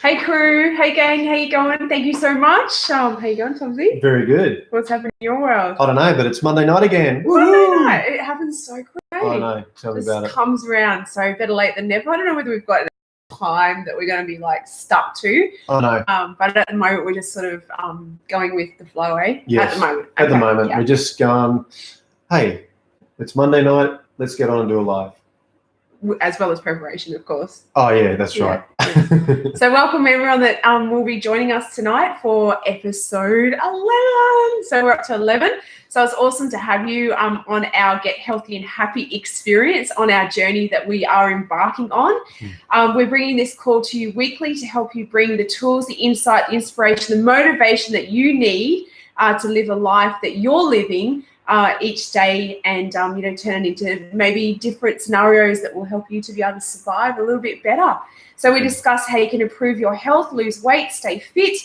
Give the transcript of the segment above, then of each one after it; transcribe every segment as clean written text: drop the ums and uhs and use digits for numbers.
Hey crew, hey gang, how you going? Thank you so much. How you going, Tomsy? Very good. What's happening in your world? I don't know, but it's Monday night again. Monday night. It happens so quick. I know. Tell me about it. Just comes around, so better late than never. I don't know whether we've got time that we're going to be like stuck to. I know. But at the moment, we're just sort of going with the flow, eh? Yes. At the moment. At the moment, yeah. we're just going, hey, it's Monday night. Let's get on and do a live. As well as preparation, of course. Oh, yeah, that's right. Yeah. So welcome everyone that will be joining us tonight for episode 11. So we're up to 11. So it's awesome to have you on our Get Healthy and Happy experience on our journey that we are embarking on. We're bringing this call to you weekly to help you bring the tools, the insight, the inspiration, the motivation that you need to live a life that you're living each day, and turn it into maybe different scenarios that will help you to be able to survive a little bit better. So we discuss how you can improve your health, lose weight, stay fit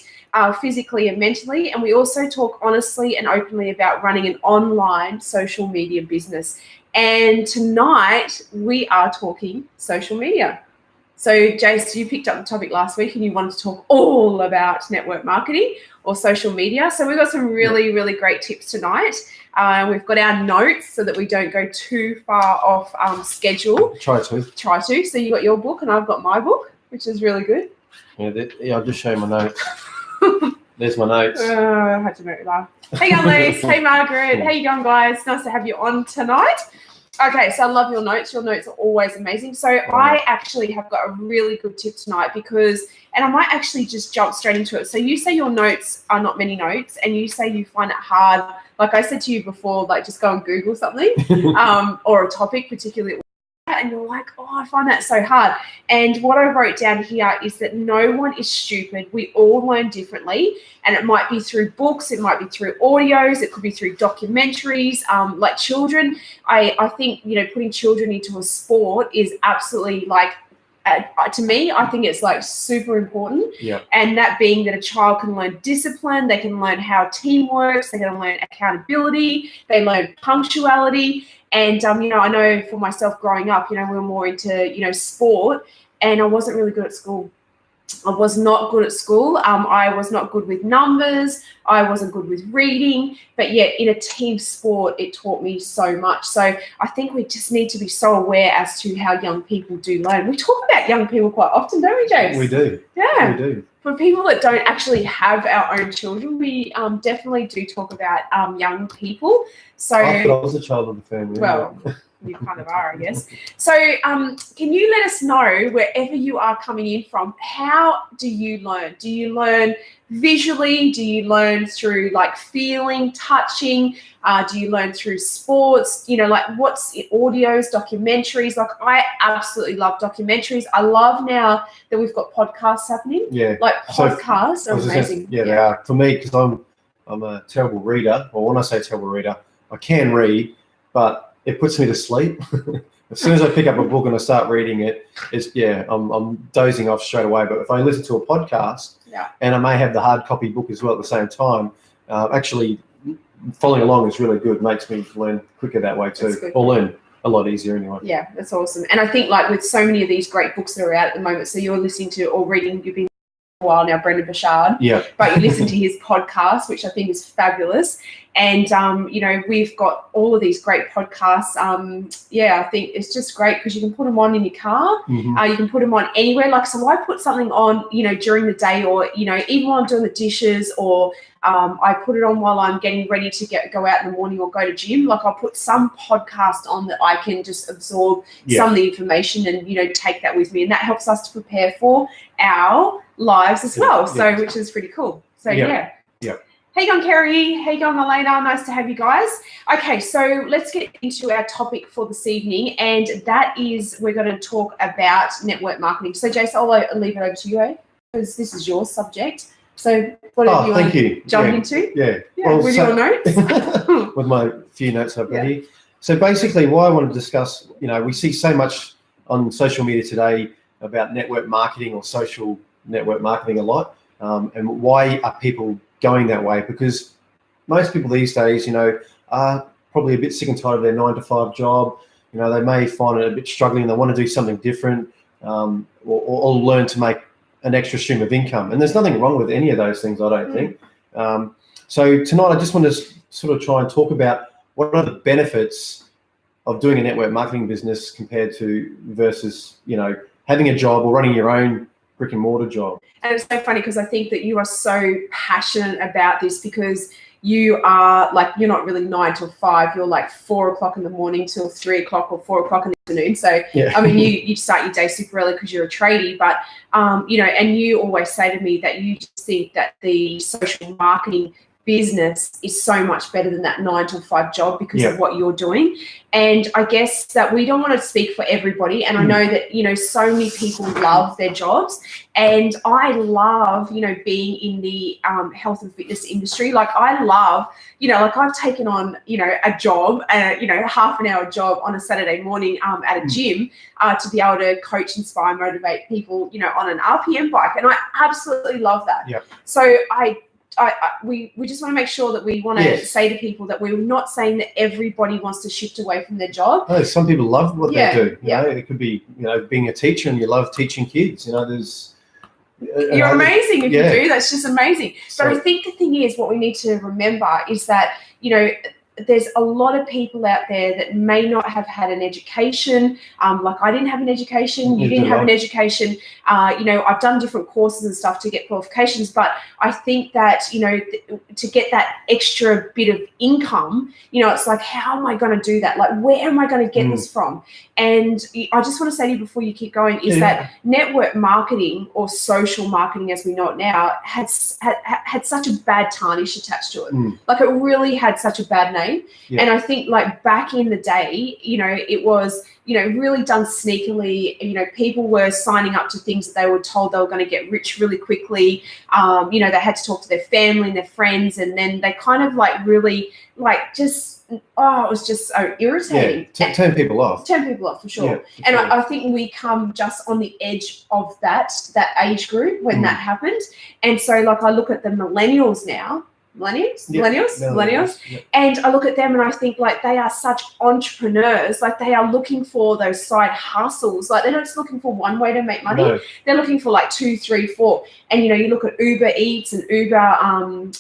physically and mentally, and we also talk honestly and openly about running an online social media business. And tonight we are talking social media. So Jace, you picked up the topic last week and you wanted to talk all about network marketing or social media. So we've got some really, really great tips tonight. We've got our notes so that we don't go too far off schedule. Try to. So you got your book and I've got my book, which is really good. Yeah, I'll just show you my notes. There's my notes. I had to make me laugh. Hey, Elise. Hey, Margaret. How you going, guys? Nice to have you on tonight. Okay, so I love your notes. Your notes are always amazing. So I actually have got a really good tip tonight and I might actually just jump straight into it. So you say your notes are not many notes and you say you find it hard. Like I said to you before, like just go and Google something or a topic, particularly, and you're like, oh, I find that so hard. And what I wrote down here is that no one is stupid. We all learn differently. And it might be through books, it might be through audios, it could be through documentaries, like children. I think, putting children into a sport is absolutely like, to me, I think it's like super important. Yeah. And that being that a child can learn discipline, they can learn how team works, they can learn accountability, they learn punctuality. And, I know for myself growing up, we were more into, sport, and I wasn't really good at school. I was not good at school. I was not good with numbers. I wasn't good with reading. But yet in a team sport, it taught me so much. So I think we just need to be so aware as to how young people do learn. We talk about young people quite often, don't we, James? We do. Yeah. We do. For people that don't actually have our own children, we definitely do talk about young people. So I thought I was a child of the family. Well, you kind of are, I guess. So can you let us know, wherever you are coming in from, how do you learn? Do you learn visually? Do you learn through like feeling, touching? Do you learn through sports? Like what's audios, documentaries? Like I absolutely love documentaries. I love now that we've got podcasts happening. Yeah. Like podcasts are amazing. Yeah, they are. For me, because I'm a terrible reader. Well, when I say terrible reader, I can read, but it puts me to sleep. As soon as I pick up a book and I start reading it, I'm dozing off straight away. But if I listen to a podcast, and I may have the hard copy book as well at the same time, actually following along is really good. Makes me learn quicker that way too, or learn a lot easier anyway. Yeah, that's awesome. And I think like with so many of these great books that are out at the moment, so you're listening to or reading, you've been a while now, Brendan Bouchard. Yeah. But you listen to his podcast, which I think is fabulous. And, we've got all of these great podcasts. I think it's just great because you can put them on in your car. Mm-hmm. You can put them on anywhere. Like, so I put something on, during the day or, even while I'm doing the dishes or I put it on while I'm getting ready to go out in the morning or go to gym. Like I'll put some podcast on that I can just absorb some of the information and, take that with me. And that helps us to prepare for our lives as well. So, which is pretty cool. So, yeah. Hey, going, Kerry. Hey, going, Elena. Nice to have you guys. Okay, so let's get into our topic for this evening, and that is we're going to talk about network marketing. So, Jason, I'll leave it over to you, because this is your subject. So, whatever you want to jump into. Yeah. Well, with your notes. With my few notes I've got here. So, basically, what I want to discuss, we see so much on social media today about network marketing or social network marketing a lot, and why are people going that way? Because most people these days, are probably a bit sick and tired of their 9-to-5 job. They may find it a bit struggling. They want to do something different, or learn to make an extra stream of income. And there's nothing wrong with any of those things, I don't think. So tonight I just want to sort of try and talk about what are the benefits of doing a network marketing business compared to versus, you know, having a job or running your own brick and mortar job. And it's so funny because I think that you are so passionate about this because you are like, you're not really 9 till 5, you're like 4 o'clock in the morning till 3 o'clock or 4 o'clock in the afternoon. So, yeah. I mean, you start your day super early because you're a tradie, but, you know, and you always say to me that you just think that the social marketing business is so much better than that 9 till 5 job because of what you're doing. And I guess that we don't want to speak for everybody. And I know that, you know, so many people love their jobs. And I love, you know, being in the health and fitness industry. Like I love, you know, like I've taken on, you know, a job, you know, half an hour job on a Saturday morning at a gym to be able to coach, inspire, motivate people, you know, on an RPM bike. And I absolutely love that. Yep. So we just want to make sure that we want to say to people that we're not saying that everybody wants to shift away from their job. No, some people love what they do. You know, it could be, you know, being a teacher and you love teaching kids. You know, there's. You're amazing if you do. That's just amazing. So, but I think the thing is, what we need to remember is that, you know, there's a lot of people out there that may not have had an education. Like I didn't have an education. You didn't have an education. You know, I've done different courses and stuff to get qualifications, but I think that, you know, to get that extra bit of income, you know, it's like, how am I going to do that? Like, where am I going to get this from? And I just want to say to you before you keep going is that network marketing or social marketing as we know it now had such a bad tarnish attached to it. Like it really had such a bad name. And I think like back in the day, you know, it was, you know, really done sneakily. You know, people were signing up to things that they were told they were going to get rich really quickly. You know, they had to talk to their family and their friends, and then they kind of like really like just, it was just so irritating. Yeah, turn people off. Turn people off for sure. Yeah, for and sure. I think we come just on the edge of that age group when that happened. And so like I look at the millennials now. Millennials. Yep. And I look at them and I think like they are such entrepreneurs. Like they are looking for those side hustles. Like they're not just looking for one way to make money. No. They're looking for like 2, 3, 4. And you know, you look at Uber Eats and Uber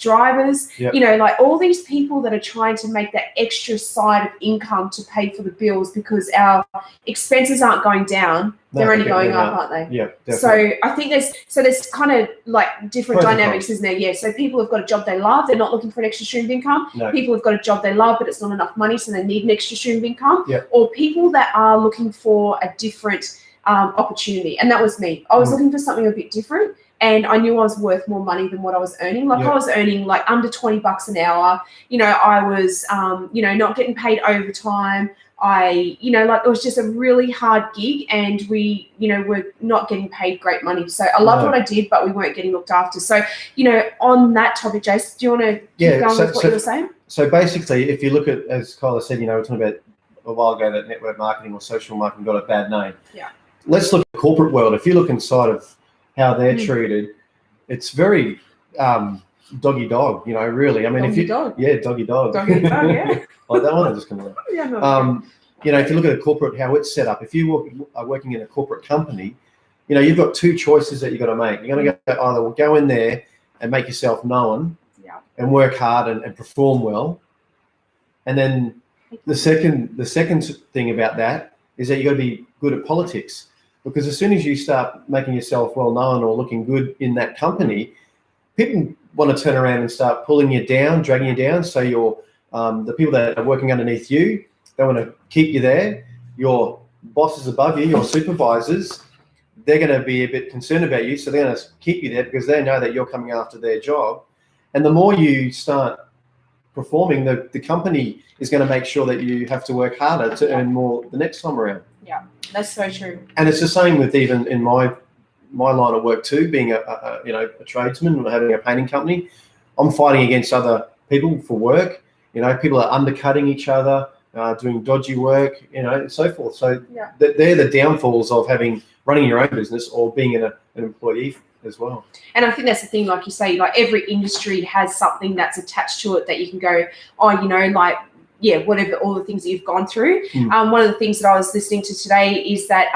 drivers. Yep. You know, like all these people that are trying to make that extra side of income to pay for the bills because our expenses aren't going down. They're only going up, aren't they? Yeah, definitely. So I think there's kind of like different dynamics, isn't there? Yeah. So people have got a job they love. They're not looking for an extra stream of income. No. People have got a job they love, but it's not enough money, so they need an extra stream of income. Yep. Or people that are looking for a different opportunity. And that was me. I was looking for something a bit different. And I knew I was worth more money than what I was earning. Like I was earning like under $20 an hour. You know, I was, you know, not getting paid overtime. You know, like it was just a really hard gig and we, you know, were not getting paid great money. So I loved what I did, but we weren't getting looked after. So, you know, on that topic, Jace, do you want to keep going with what you were saying? So basically, if you look at, as Kyla said, you know, we're talking about a while ago that network marketing or social marketing got a bad name. Yeah. Let's look at the corporate world. If you look inside of how they're treated, it's very doggy dog, you know, really. I mean, doggy dog, yeah. Like that one, I just come on. Yeah, no. You know, if you look at a corporate, how it's set up, if you are working in a corporate company, you know, you've got 2 choices that you've got to make. You're going to either go in there and make yourself known and work hard and perform well. And then the second thing about that is that you've got to be good at politics. Because as soon as you start making yourself well known or looking good in that company, people want to turn around and start pulling you down, dragging you down. So you're the people that are working underneath you, they want to keep you there. Your bosses above you, your supervisors, they're going to be a bit concerned about you. So they're going to keep you there because they know that you're coming after their job. And the more you start performing, the company is going to make sure that you have to work harder to earn more the next time around. Yeah, that's so true. And it's the same with even in my line of work too, being a tradesman and having a painting company. I'm fighting against other people for work. You know, people are undercutting each other, doing dodgy work, you know, and so forth. So they're the downfalls of running your own business or being an employee as well. And I think that's the thing, like you say, like every industry has something that's attached to it that you can go, oh, you know, like whatever, all the things that you've gone through. One of the things that I was listening to today is that,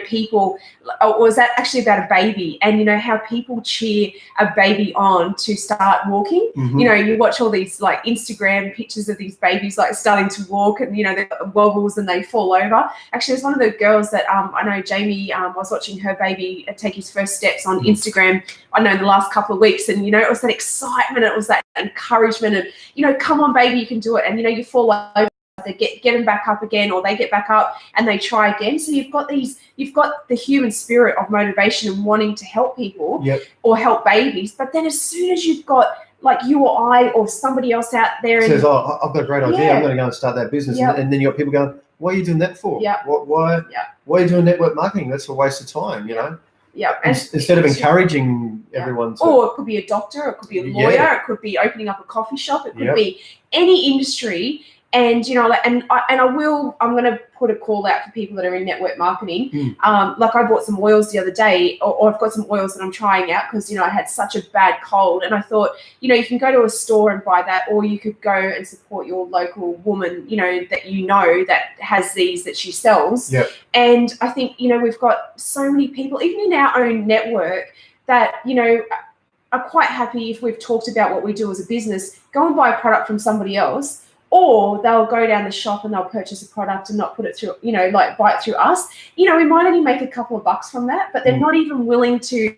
people, was that actually about a baby, and, how people cheer a baby on to start walking. You watch all these like Instagram pictures of these babies like starting to walk, and, they wobbles and they fall over. Actually, there's one of the girls that I know, Jamie, I was watching her baby take his first steps on Instagram, I know, in the last couple of weeks, and, it was that excitement, it was that encouragement, and, come on, baby, you can do it. And, you fall over, they get them back up again, or they get back up and they try again. So you've got the human spirit of motivation and wanting to help people or help babies. But then as soon as you've got like you or I or somebody else out there and says, "Oh, I've got a great idea. I'm going to go and start that business," and then you got people going, "What are you doing that for? Why are you doing network marketing? That's a waste of time, you know." Yeah, instead of encouraging everyone to, or it could be a doctor, it could be a lawyer, it could be opening up a coffee shop, it could be any industry. And, I'm going to put a call out for people that are in network marketing. Like I bought some oils the other day, or I've got some oils that I'm trying out because, I had such a bad cold. And I thought, you can go to a store and buy that, or you could go and support your local woman, that has these that she sells. And I think, we've got so many people, even in our own network, that, are quite happy if we've talked about what we do as a business, go and buy a product from somebody else. Or they'll go down the shop and they'll purchase a product and not put it through, buy it through us. We might only make a couple of bucks from that, but they're not even willing to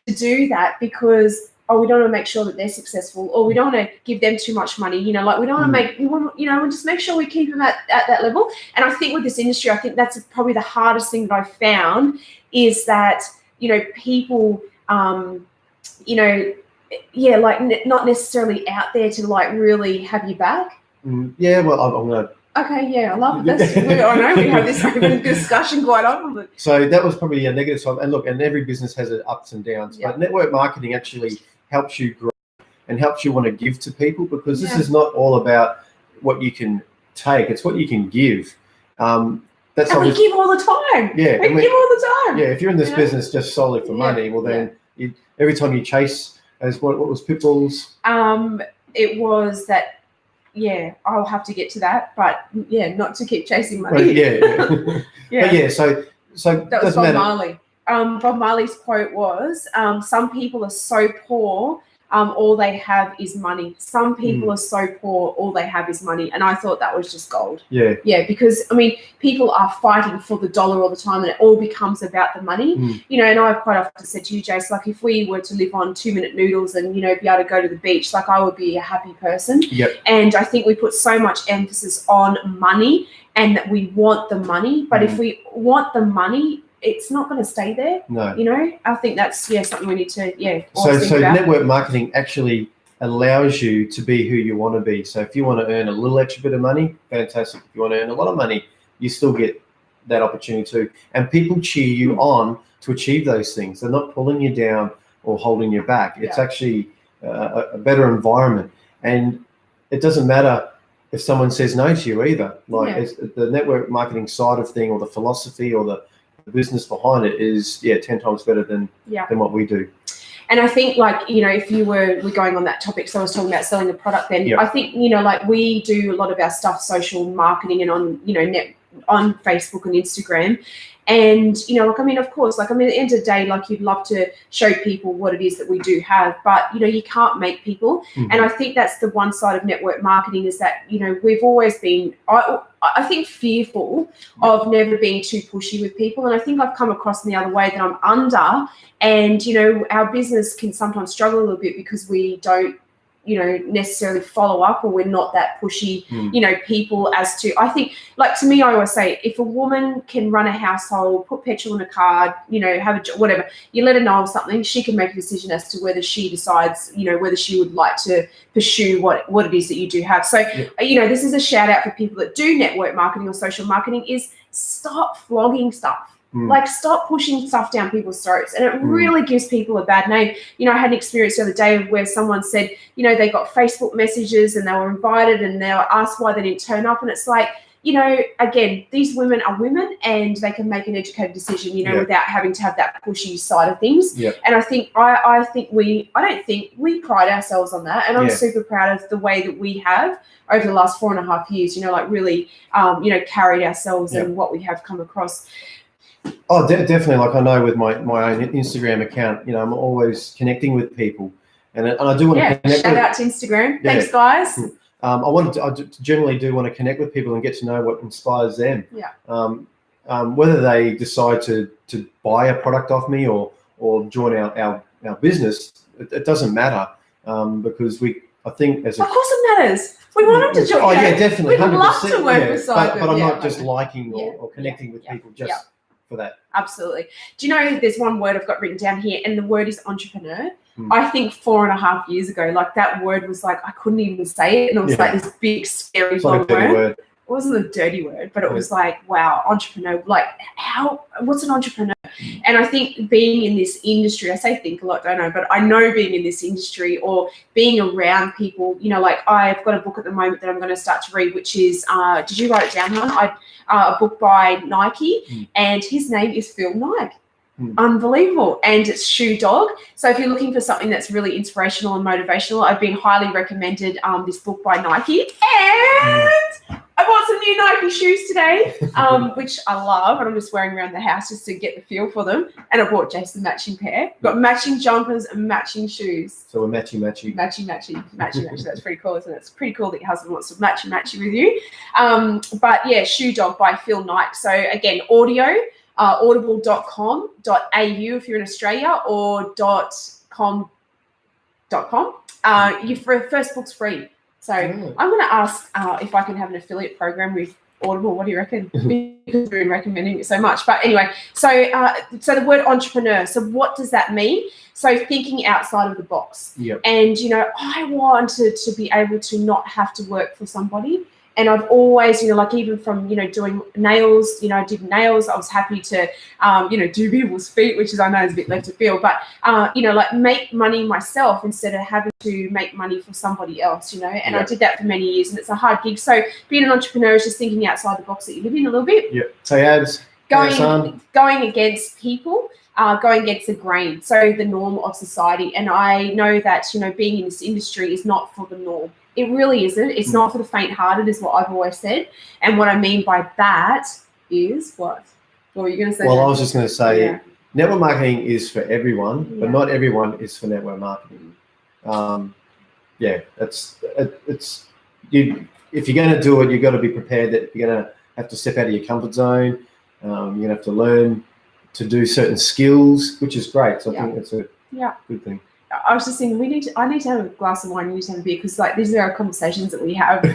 do that because, we don't want to make sure that they're successful, or we don't want to give them too much money. We don't want to we just make sure we keep them at that level. And I think with this industry, I think that's probably the hardest thing that I've found is that, people, not necessarily out there to like really have you back. Yeah, well, I'm going to... Okay, yeah, I love it. I know we have this discussion quite often. So that was probably a negative side. And look, and every business has its ups and downs. But network marketing actually helps you grow and helps you want to give to people, because this is not all about what you can take. It's what you can give. We give all the time. Yeah. We give all the time. Yeah, if you're in this business just solely for money, well then every time you chase, as what was Pitbull's? It was that... Yeah, I'll have to get to that, but not to keep chasing money. But so that was Bob Marley. Bob Marley's quote was, "Some people are so poor, all they have is money. Some people are so poor, all they have is money." And I thought that was just gold. Yeah, because people are fighting for the dollar all the time, and it all becomes about the money. And I've quite often said to you, Jace, like if we were to live on 2-minute noodles and be able to go to the beach, like I would be a happy person. And I think we put so much emphasis on money and that we want the money, but if we want the money, it's not going to stay there. No. I think that's something we need to So network marketing actually allows you to be who you want to be. So if you want to earn a little extra bit of money, fantastic. If you want to earn a lot of money, you still get that opportunity too. And people cheer you on to achieve those things. They're not pulling you down or holding you back. It's actually a better environment. And it doesn't matter if someone says no to you either. Like it's the network marketing side of thing, or the philosophy, or the business behind it is 10 times better than what we do. And I think if we're going on that topic, so I was talking about selling the product then, I think we do a lot of our stuff social marketing and on on Facebook and Instagram. And, of course, at the end of the day, you'd love to show people what it is that we do have, but, you can't make people. And I think that's the one side of network marketing is that, we've always been, I think, fearful of never being too pushy with people. And I think I've come across in the other way that I'm under, and, our business can sometimes struggle a little bit because we don't, necessarily follow up, or we're not that pushy, people as to, I think, to me, I always say, if a woman can run a household, put petrol in a car, have a job, whatever, you let her know of something, she can make a decision as to whether she decides, whether she would like to pursue what it is that you do have. So, this is a shout out for people that do network marketing or social marketing, is stop flogging stuff. Stop pushing stuff down people's throats. And it really gives people a bad name. I had an experience the other day where someone said, they got Facebook messages and they were invited and they were asked why they didn't turn up. And it's like, again, these women are women and they can make an educated decision, Yeah. without having to have that pushy side of things. Yeah. And I think we pride ourselves on that. And I'm super proud of the way that we have over the last 4.5 years, really, carried ourselves and what we have come across. Oh, definitely. Like I know with my own Instagram account, I'm always connecting with people, and I do want to connect. Shout out to Instagram. Thanks, guys. I generally do want to connect with people and get to know what inspires them. Yeah. Whether they decide to buy a product off me or join our business, it doesn't matter, because I think as of course it matters. We want them to join. Oh yeah, definitely. We'd love to work beside them. But I'm not just liking or connecting with people just for that. Absolutely. Do you know there's one word I've got written down here, and the word is entrepreneur. I think 4.5 years ago, like that word was like I couldn't even say it, and it was like this big scary long word. It wasn't a dirty word, but it was like, wow, entrepreneur. Like, what's an entrepreneur? And I think being in this industry, I say think a lot, don't I? But I know being in this industry or being around people, like I've got a book at the moment that I'm going to start to read, which is, did you write it down, hon? A book by Nike, and his name is Phil Nike. Unbelievable. And it's Shoe Dog. So if you're looking for something that's really inspirational and motivational, I've been highly recommended this book by Nike. And I bought some new Nike shoes today, which I love, and I'm just wearing around the house just to get the feel for them. And I bought Jason a matching pair. Got matching jumpers and matching shoes. So we're matchy. That's pretty cool, isn't it? It's pretty cool that your husband wants to matchy with you. But yeah, Shoe Dog by Phil Nike. So again, audio. Audible.com.au if you're in Australia, or .com. Your first book's free. So I'm going to ask if I can have an affiliate program with Audible. What do you reckon? Because we've been recommending it so much. But anyway, so the word entrepreneur. So what does that mean? So thinking outside of the box. Yep. And, I wanted to be able to not have to work for somebody. And I've always, like even from, doing nails, I did nails. I was happy to, do people's feet, which is, I know is a bit left of field, but, like make money myself instead of having to make money for somebody else, and I did that for many years, and it's a hard gig. So being an entrepreneur is just thinking outside the box that you live in a little bit. Yeah. So ads. Going against people. Going against the grain, so the norm of society. And I know that, being in this industry is not for the norm. It really isn't. It's not for the faint-hearted, is what I've always said. And what I mean by that is what? What were you going to say? Well, I was just going to say network marketing is for everyone, but not everyone is for network marketing. It's if you're going to do it, you've got to be prepared that you're going to have to step out of your comfort zone. You're going to have to learn to do certain skills, which is great. So I think it's a good thing. I was just thinking I need to have a glass of wine, you need to have a beer, because these are our conversations that we have, go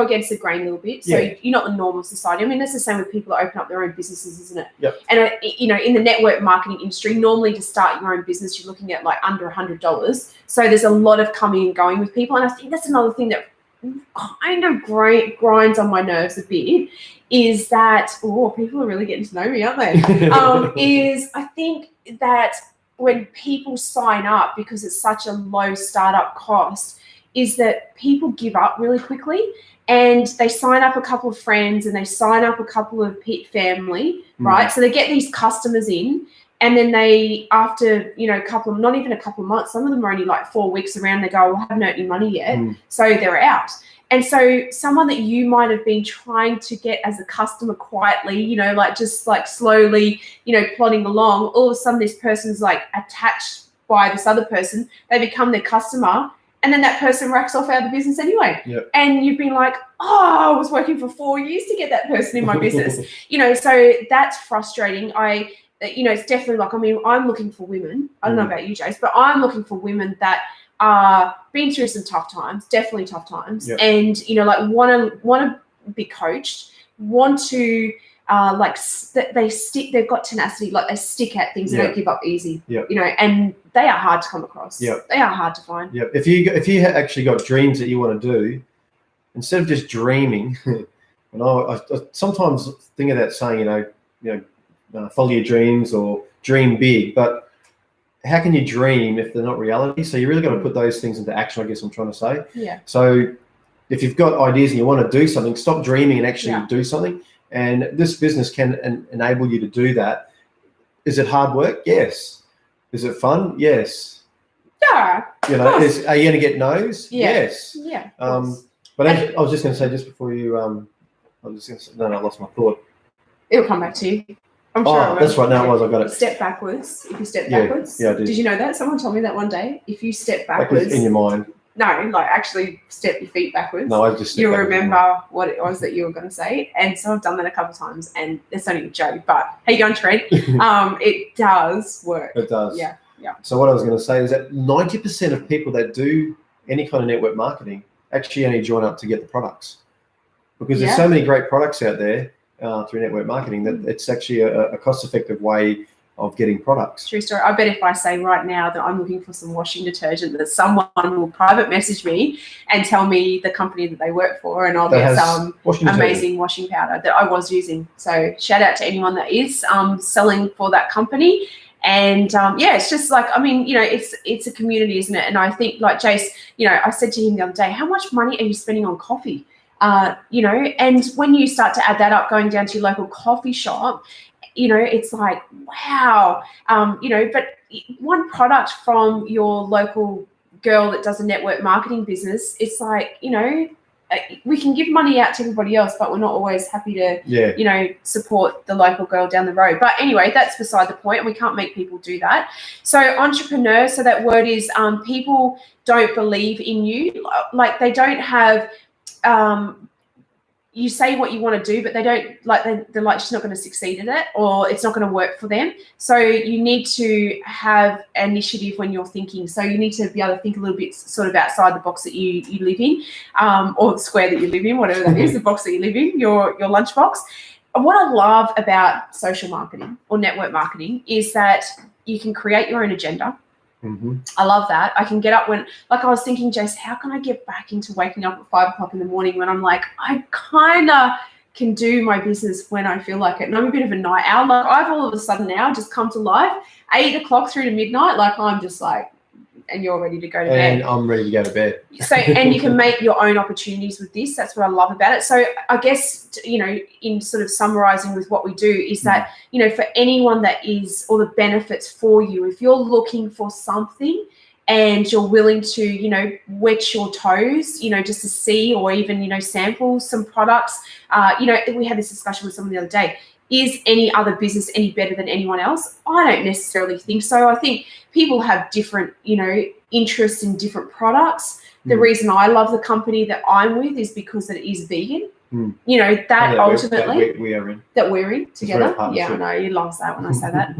against the grain a little bit. So you're not the norm of society. I mean, that's the same with people that open up their own businesses, isn't it? Yep. And in the network marketing industry, normally to start your own business, you're looking at like under $100. So there's a lot of coming and going with people. And I think that's another thing that kind of grinds on my nerves a bit, is that, people are really getting to know me, aren't they? Is I think that when people sign up, because it's such a low startup cost, is that people give up really quickly, and they sign up a couple of friends and they sign up a couple of pit family, right? So they get these customers in, and then they, after, not even a couple of months, some of them are only like 4 weeks around, they go, well, I haven't earned any money yet. So they're out. And so someone that you might have been trying to get as a customer quietly, just slowly, plodding along, all of a sudden this person's like attached by this other person, they become their customer, and then that person racks off out of the business anyway. Yep. And you've been like, I was working for 4 years to get that person in my business. So that's frustrating. It's definitely like, I'm looking for women. I don't know about you, Jace, but I'm looking for women that been through some tough times, definitely tough times, and want to be coached, want to they've got tenacity, like they stick at things, they don't give up easy, and they are hard to come across. They are hard to find. If you actually got dreams that you want to do, instead of just dreaming, and I sometimes think of that saying, follow your dreams or dream big, but how can you dream if they're not reality? So you really got to put those things into action, I guess I'm trying to say. Yeah. So if you've got ideas and you want to do something, stop dreaming and actually do something. And this business can enable you to do that. Is it hard work? Yes. Is it fun? Yes. Yeah. You know, are you going to get no's? Yeah. Yes. Yeah. But I was just going to say, just before you, I was just going to say, no, I lost my thought. It'll come back to you. I'm sure. That's right. No, I got it. Step backwards. If you step backwards. Yeah, I did. Did you know that? Someone told me that one day. If you step backwards. In your mind. No, like actually step your feet backwards. No, I just. You'll remember what it was that you were going to say. And so I've done that a couple of times, and it's only a joke. But how you going, Trent? It does work. It does. Yeah. So what I was going to say is that 90% of people that do any kind of network marketing actually only join up to get the products, because there's so many great products out there through network marketing that it's actually a cost-effective way of getting products. True story. I bet if I say right now that I'm looking for some washing detergent, that someone will private message me and tell me the company that they work for, and I'll get some amazing washing powder that I was using. So shout out to anyone that is selling for that company. And it's just like, I mean, you know, it's a community, isn't it? And I think, like Jace, you know, I said to him the other day, how much money are you spending on coffee? You know, and when you start to add that up, going down to your local coffee shop, you know, it's like, wow, you know, but one product from your local girl that does a network marketing business, it's like, you know, we can give money out to everybody else, but we're not always happy to, you know, support the local girl down the road. But anyway, that's beside the point. We can't make people do that. So entrepreneur, so that word is people don't believe in you. Like they don't have, you say what you want to do, but they don't, like, they're like, she's not going to succeed at it, or it's not going to work for them. So you need to have initiative when you're thinking. So you need to be able to think a little bit sort of outside the box that you live in, or the square that you live in, whatever that is, the box that you live in, your lunch box. And what I love about social marketing or network marketing is that you can create your own agenda. Mm-hmm. I love that. I can get up when, like I was thinking, Jace, how can I get back into waking up at 5 o'clock in the morning when I'm like, I kind of can do my business when I feel like it. And I'm a bit of a night owl. Like I've all of a sudden now just come to life, 8 o'clock through to midnight. Like I'm just like, and you're ready to go to bed. And I'm ready to go to bed. So, and you can make your own opportunities with this. That's what I love about it. So I guess, you know, in sort of summarizing with what we do is that, you know, for anyone that is, or the benefits for you, if you're looking for something and you're willing to, you know, wet your toes, you know, just to see, or even, you know, sample some products. You know, we had this discussion with someone the other day. Is any other business any better than anyone else? I don't necessarily think so. I think people have different, you know, interests in different products. The reason I love the company that I'm with is because it is vegan. You know, that ultimately that we're in together. Yeah, I know you love that when I say that.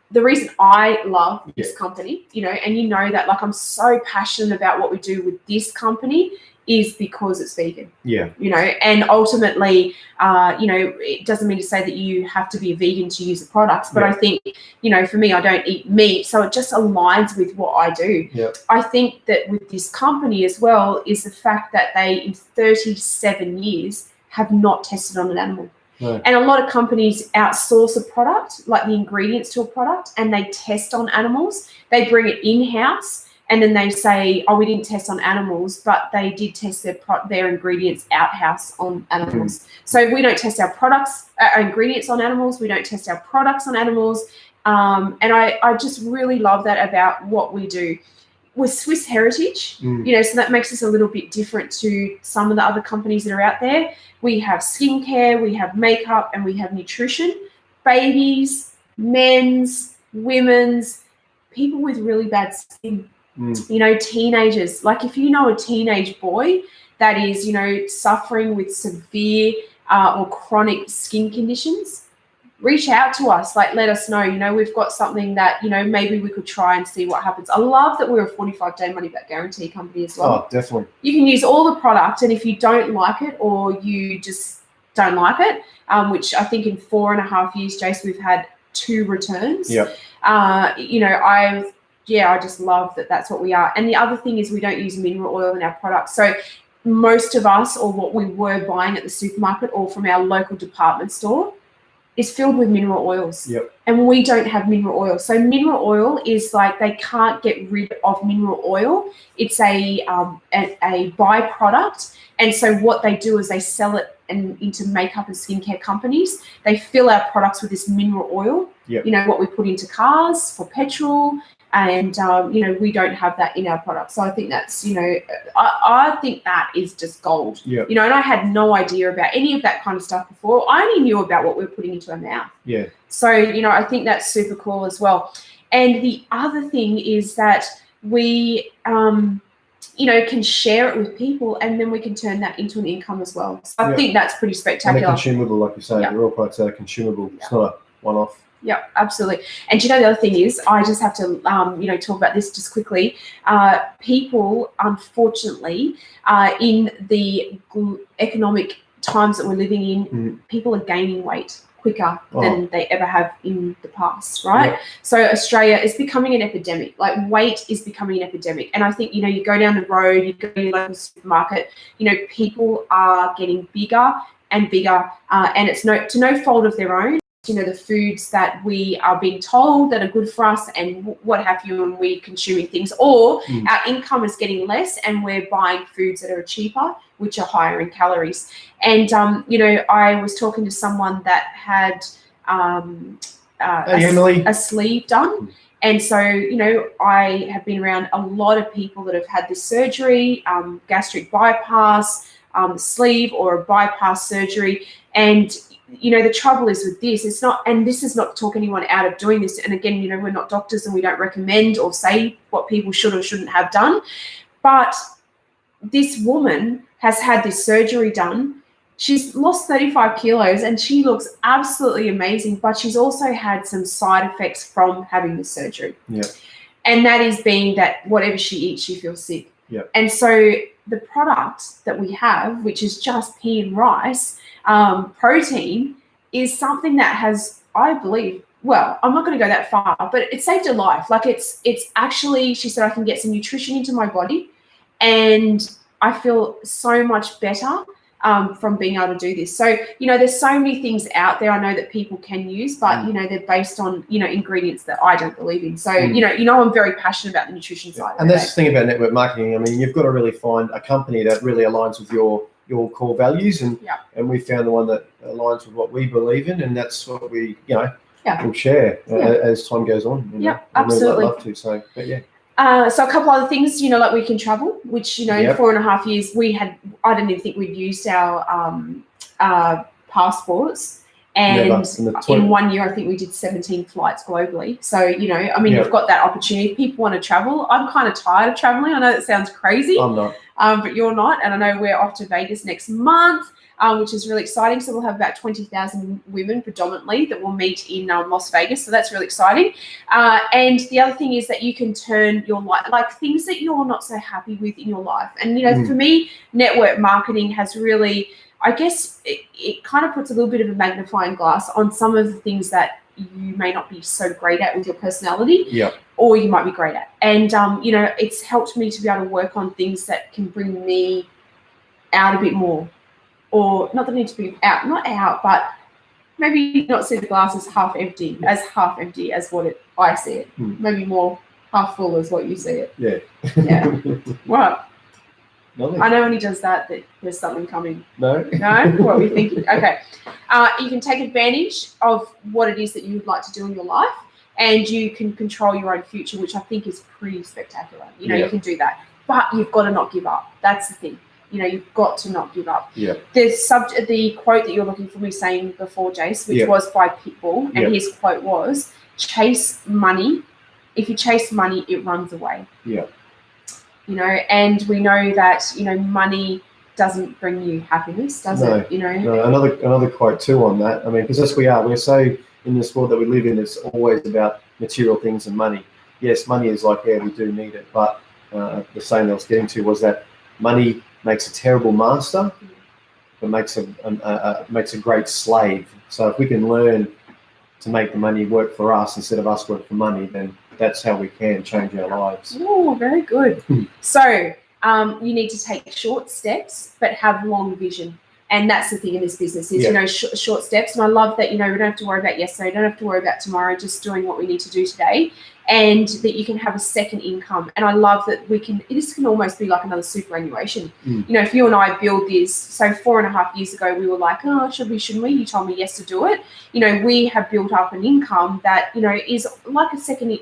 The reason I love this company, you know, and you know that, like, I'm so passionate about what we do with this company is because it's vegan. Yeah. You know, and ultimately, you know, it doesn't mean to say that you have to be a vegan to use the products, but I think, you know, for me, I don't eat meat, so it just aligns with what I do. Yeah. I think that with this company as well is the fact that they, in 37 years, have not tested on an animal. Right. And a lot of companies outsource a product, like the ingredients to a product, and they test on animals. They bring it in-house. And then they say, oh, we didn't test on animals, but they did test their ingredients out-house on animals. So we don't test our products, our ingredients on animals. We don't test our products on animals. And I just really love that about what we do. We're Swiss heritage, you know, so that makes us a little bit different to some of the other companies that are out there. We have skincare, we have makeup, and we have nutrition. Babies, men's, women's, people with really bad skin. You know, teenagers, like if you know a teenage boy that is, you know, suffering with severe or chronic skin conditions, reach out to us, like let us know, you know, we've got something that, you know, maybe we could try and see what happens. I love that we're a 45-day money-back guarantee company as well. Oh, definitely. You can use all the product, and if you don't like it or you just don't like it, which I think in 4.5 years, Jace, we've had 2 returns. Yep. You know, I just love that that's what we are. And the other thing is we don't use mineral oil in our products. So most of us, or what we were buying at the supermarket or from our local department store, is filled with mineral oils. Yep. And we don't have mineral oil. So mineral oil is like they can't get rid of mineral oil. It's a byproduct. And so what they do is they sell it into makeup and skincare companies. They fill our products with this mineral oil. Yep. You know, what we put into cars for petrol. And, you know, we don't have that in our products. So I think that's, you know, I think that is just gold. Yep. You know, and I had no idea about any of that kind of stuff before. I only knew about what we were putting into our mouth. Yeah. So, you know, I think that's super cool as well. And the other thing is that we, you know, can share it with people, and then we can turn that into an income as well. So I think that's pretty spectacular. And they're consumable, like you say. Yep. They're all products that are consumable. It's not a one-off. Yeah, absolutely. And you know, the other thing is, I just have to, you know, talk about this just quickly. People, unfortunately, in the economic times that we're living in, people are gaining weight quicker than they ever have in the past, right? Yeah. So Australia is becoming an epidemic. Like, weight is becoming an epidemic. And I think, you know, you go down the road, you go to your local supermarket, you know, people are getting bigger and bigger, and it's to no fault of their own. You know, the foods that we are being told that are good for us and what have you, and we're consuming things, or our income is getting less and we're buying foods that are cheaper, which are higher in calories. And, you know, I was talking to someone that had a sleeve done. And so, you know, I have been around a lot of people that have had this surgery, gastric bypass, sleeve or a bypass surgery. And you know, the trouble is with this, it's not, and this is not to talk anyone out of doing this. And again, you know, we're not doctors and we don't recommend or say what people should or shouldn't have done. But this woman has had this surgery done. She's lost 35 kilos and she looks absolutely amazing, but she's also had some side effects from having the surgery. Yeah. And that is being that whatever she eats, she feels sick. Yeah. And so the product that we have, which is just pea and rice, protein, is something that has, I believe, well, I'm not going to go that far, but it saved her life. Like it's actually, she said, I can get some nutrition into my body and I feel so much better from being able to do this. So, you know, there's so many things out there I know that people can use, but, you know, they're based on, you know, ingredients that I don't believe in. So, you know, I'm very passionate about the nutrition side. And that's the thing about network marketing. I mean, you've got to really find a company that really aligns with your core values, and we found the one that aligns with what we believe in, and that's what we, you know, will share as time goes on. You know? Absolutely. We'd love to. So, but yeah. So a couple other things, you know, like we can travel, which, you know, in 4.5 years I didn't even think we'd used our passports. And in 1 year, I think we did 17 flights globally. So, you know, I mean, you've got that opportunity. If people want to travel, I'm kind of tired of traveling. I know that sounds crazy. I'm not. But you're not. And I know we're off to Vegas next month, which is really exciting. So we'll have about 20,000 women predominantly that will meet in Las Vegas. So that's really exciting. And the other thing is that you can turn your life, like things that you're not so happy with in your life. And, you know, for me, network marketing has really, I guess it kind of puts a little bit of a magnifying glass on some of the things that you may not be so great at with your personality, or you might be great at. And, you know, it's helped me to be able to work on things that can bring me out a bit more, or not that I need to be out, not out, but maybe not see the glass as half empty as what I see it. Maybe more half full as what you see it. Yeah. What? Nothing. I know when he does that there's something coming. No? What are we thinking? Okay. You can take advantage of what it is that you would like to do in your life, and you can control your own future, which I think is pretty spectacular. You know, you can do that. But you've got to not give up. That's the thing. You know, you've got to not give up. Yeah. The quote that you're looking for me saying before, Jace, which was by Pitbull, and his quote was, chase money. If you chase money, it runs away. Yeah. You know, and we know that, you know, money doesn't bring you happiness, does it? You know. No, another quote too on that. I mean, because that's we're so in this world that we live in, it's always about material things and money. Yes, money is like, we do need it, but the saying I was getting to was that money makes a terrible master, but makes a great slave. So if we can learn to make the money work for us instead of us work for money, then that's how we can change our lives. Oh, very good. So you need to take short steps, but have long vision. And that's the thing in this business is, short steps. And I love that, we don't have to worry about yesterday, don't have to worry about tomorrow, just doing what we need to do today, and that you can have a second income. And I love that this can almost be like another superannuation. If you and I build this, so 4.5 years ago, we were like, oh, shouldn't we? You told me yes to do it. We have built up an income that, is like a second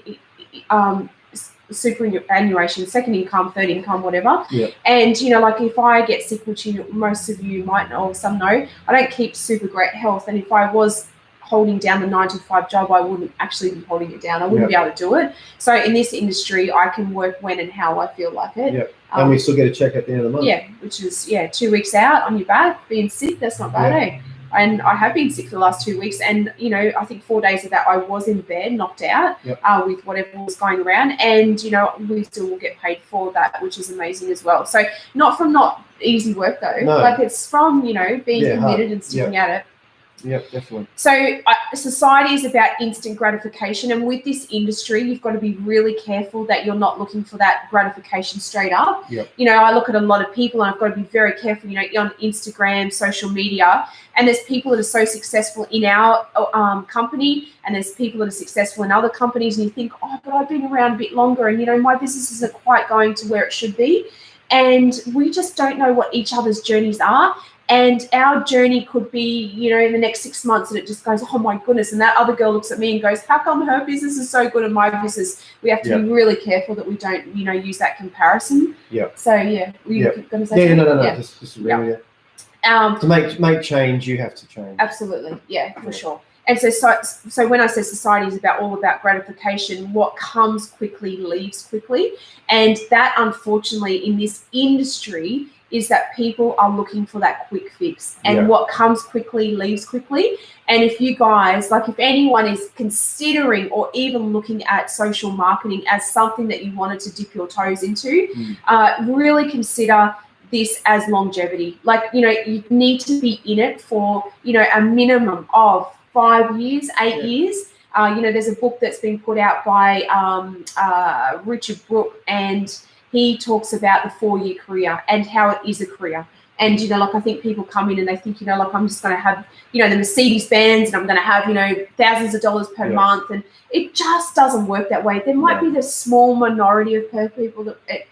superannuation, second income, third income, whatever. And like if I get sick, which most of you might know or some know, I don't keep super great health, and if I was holding down the 9-to-5 job, I wouldn't actually be holding it down. I wouldn't be able to do it. So in this industry, I can work when and how I feel like it. And we still get a check at the end of the month. Which is 2 weeks out on your back being sick. That's not bad, eh? And I have been sick for the last 2 weeks, and I think 4 days of that I was in bed, knocked out with whatever was going around, and we still will get paid for that, which is amazing as well. So not easy work though, like it's from being committed and sticking at it. Yeah, definitely. So society is about instant gratification, and with this industry, you've got to be really careful that you're not looking for that gratification straight up. I look at a lot of people, and I've got to be very careful. You're on Instagram, social media, and there's people that are so successful in our company, and there's people that are successful in other companies, and you think, oh, but I've been around a bit longer, and my business isn't quite going to where it should be, and we just don't know what each other's journeys are. And our journey could be, in the next 6 months, and it just goes, oh my goodness. And that other girl looks at me and goes, how come her business is so good and my business? We have to be really careful that we don't, use that comparison. So were you going to say no. Just really, to make change, you have to change. Absolutely, for sure. And so when I say society is all about gratification, what comes quickly leaves quickly, and that unfortunately in this industry is that people are looking for that quick fix, and what comes quickly leaves quickly. And if you guys, if anyone is considering or even looking at social marketing as something that you wanted to dip your toes into, really consider this as longevity. You need to be in it for, a minimum of 5 years, 8 years. There's a book that's been put out by Richard Brooke, and he talks about the 4-year career and how it is a career. And, I think people come in and they think, I'm just going to have, the Mercedes Benz, and I'm going to have, thousands of dollars per month. And it just doesn't work that way. There might be the small minority of people that it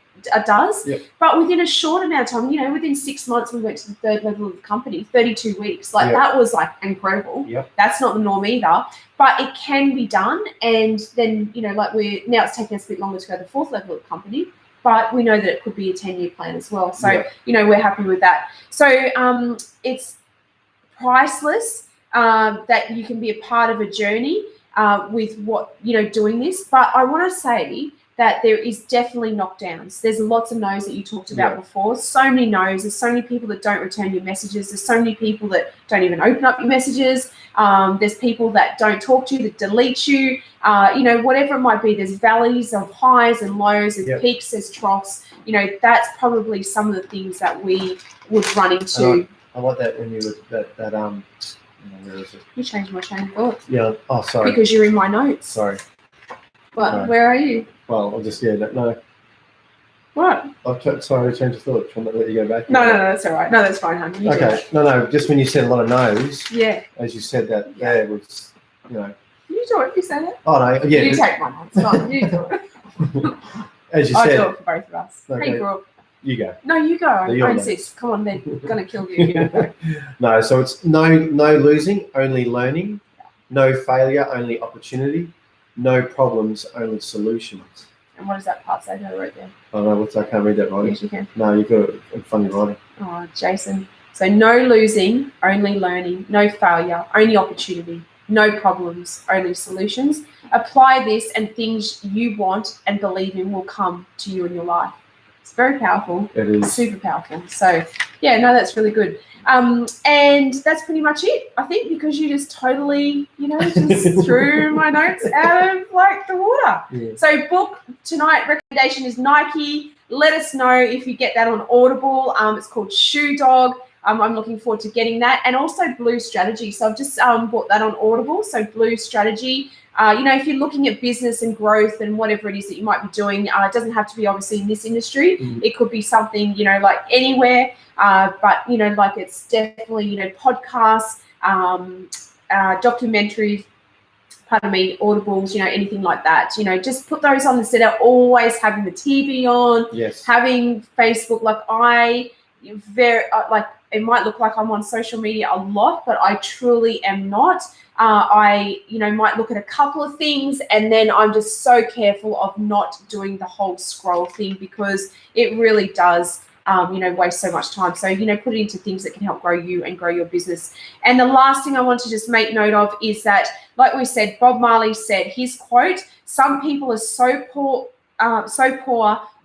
does. But within a short amount of time, within 6 months, we went to the third level of the company, 32 weeks. That was incredible. That's not the norm either. But it can be done. And then, now it's taking us a bit longer to go to the fourth level of the company. But we know that it could be a 10-year plan as well. So, we're happy with that. So it's priceless that you can be a part of a journey with what, doing this. But I want to say that there is definitely knockdowns. There's lots of no's that you talked about before. So many no's. There's so many people that don't return your messages. There's so many people that don't even open up your messages. There's people that don't talk to you, that delete you. Whatever it might be. There's valleys of highs and lows. There's peaks. There's troughs. That's probably some of the things that we would run into. I like that when you were where is it? You changed my chain of thought. Yeah. Oh, sorry. Because you're in my notes. Sorry. What? Where are you? Well, I'll just no. What? Sorry, I changed of thought. Trying to let you go back. No, that's all right. No, that's fine, honey. Okay. No. Just when you said a lot of no's. Yeah. As you said that, there was, You do it. You said it. Oh no. Yeah. You take my notes. No, you do it. As you said. I'll do it for both of us. Okay. Hey, Brooke. You go. No, you go. I insist. Come on, they're gonna kill you. You go. No. So it's no losing, only learning. No failure, only opportunity. No problems, only solutions. And what does that part say that I wrote there? Oh no, I can't read that writing. Yes, you can. No, you've got it in funny writing. Oh, Jason. So no losing, only learning. No failure, only opportunity. No problems, only solutions. Apply this, and things you want and believe in will come to you in your life. It's very powerful. It is. Super powerful. So that's really good. And that's pretty much it, I think, because you just totally, just threw my notes out of the water. Yeah. So book tonight, recommendation is Nike. Let us know if you get that on Audible. It's called Shoe Dog. I'm looking forward to getting that. And also Blue Strategy. So I've just bought that on Audible. So Blue Strategy, if you're looking at business and growth and whatever it is that you might be doing, it doesn't have to be obviously in this industry. It could be something, like anywhere. But, like it's definitely, podcasts, documentaries, audibles, anything like that. Just put those on instead of always having the TV on, Yes. having Facebook. It might look like I'm on social media a lot, but I truly am not. I might look at a couple of things and then I'm just so careful of not doing the whole scroll thing because it really does waste so much time. So, put it into things that can help grow you and grow your business. And the last thing I want to just make note of is that, like we said, Bob Marley said, his quote, some people are so poor,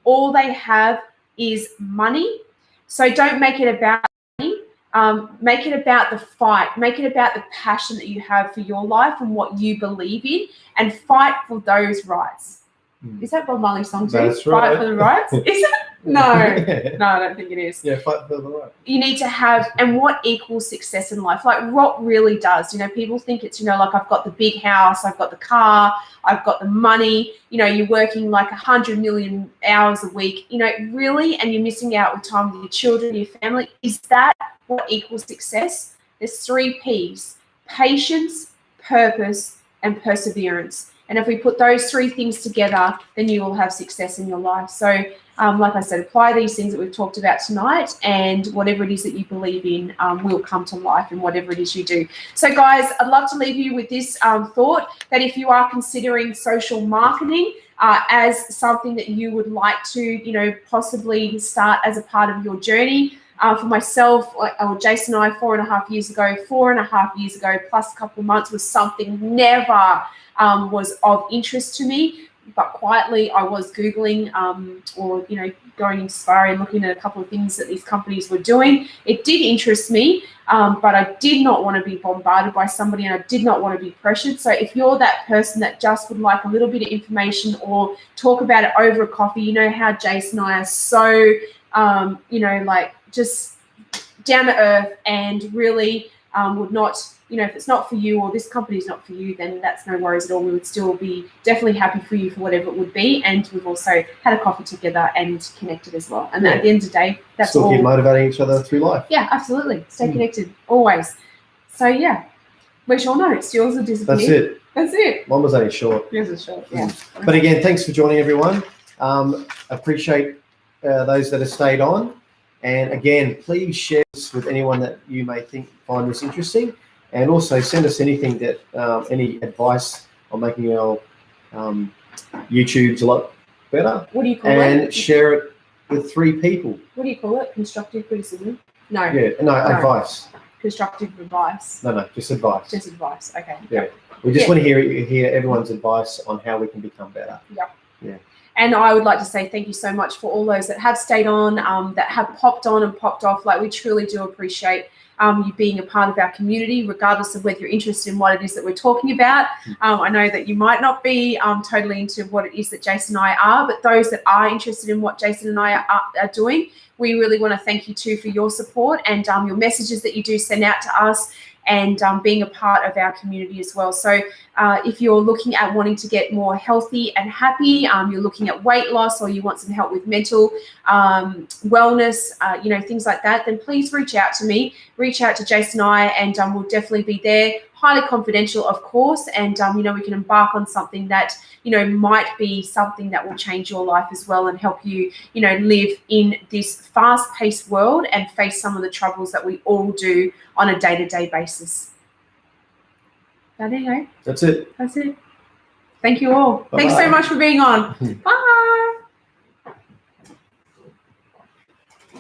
all they have is money. So don't make it about money. Make it about the fight. Make it about the passion that you have for your life and what you believe in, and fight for those rights. Is that Bob Marley's song too? That's right. Fight for the rights? Is that? No, no, I don't think it is. Yeah, fight for the right. You need to have, and what equals success in life? Like what really does? People think it's, like I've got the big house, I've got the car, I've got the money. You're working like 100 million hours a week. Really, and you're missing out with time with your children, your family. Is that what equals success? There's 3 P's: patience, purpose, and perseverance. And if we put those 3 things together, then you will have success in your life. So, like I said, apply these things that we've talked about tonight, and whatever it is that you believe in will come to life in whatever it is you do. So, guys, I'd love to leave you with this thought that if you are considering social marketing as something that you would like to, possibly start as a part of your journey, for myself, Jason and I, 4.5 years ago, plus a couple of months, was something never was of interest to me. But quietly, I was Googling or, going into Safari and looking at a couple of things that these companies were doing. It did interest me, but I did not want to be bombarded by somebody, and I did not want to be pressured. So if you're that person that just would like a little bit of information or talk about it over a coffee, how Jason and I are so, just down to earth and really would not, if it's not for you or this company is not for you, then that's no worries at all. We would still be definitely happy for you for whatever it would be. And we've also had a coffee together and connected as well. And at the end of the day, that's still all. Keep motivating each other through life. Yeah, absolutely. Stay connected always. So yeah, where's your notes? Yours are disappeared. That's it. That's it. Mine was only short. Yours is short. Yeah. But again, thanks for joining, everyone. Appreciate those that have stayed on. And again, please share this with anyone that you may find this interesting. And also send us anything that, any advice on making our YouTubes a lot better. What do you call it? And share it with 3 people. What do you call it? Constructive criticism? No. Yeah, no, advice. Constructive advice. No, just advice. Just advice. Okay. Yeah. We just want to hear everyone's advice on how we can become better. Yep. Yeah. And I would like to say thank you so much for all those that have stayed on, that have popped on and popped off. We truly do appreciate you being a part of our community, regardless of whether you're interested in what it is that we're talking about. I know that you might not be totally into what it is that Jason and I are, but those that are interested in what Jason and I are doing, we really want to thank you too for your support and your messages that you do send out to us, and being a part of our community as well. So if you're looking at wanting to get more healthy and happy, you're looking at weight loss, or you want some help with mental wellness, things like that, then please reach out to me, reach out to Jason and I, and we'll definitely be there. Highly confidential, of course, and we can embark on something that might be something that will change your life as well and help you live in this fast-paced world and face some of the troubles that we all do on a day-to-day basis. There you go. That's it. Thank you all. Bye-bye. Thanks so much for being on. Bye.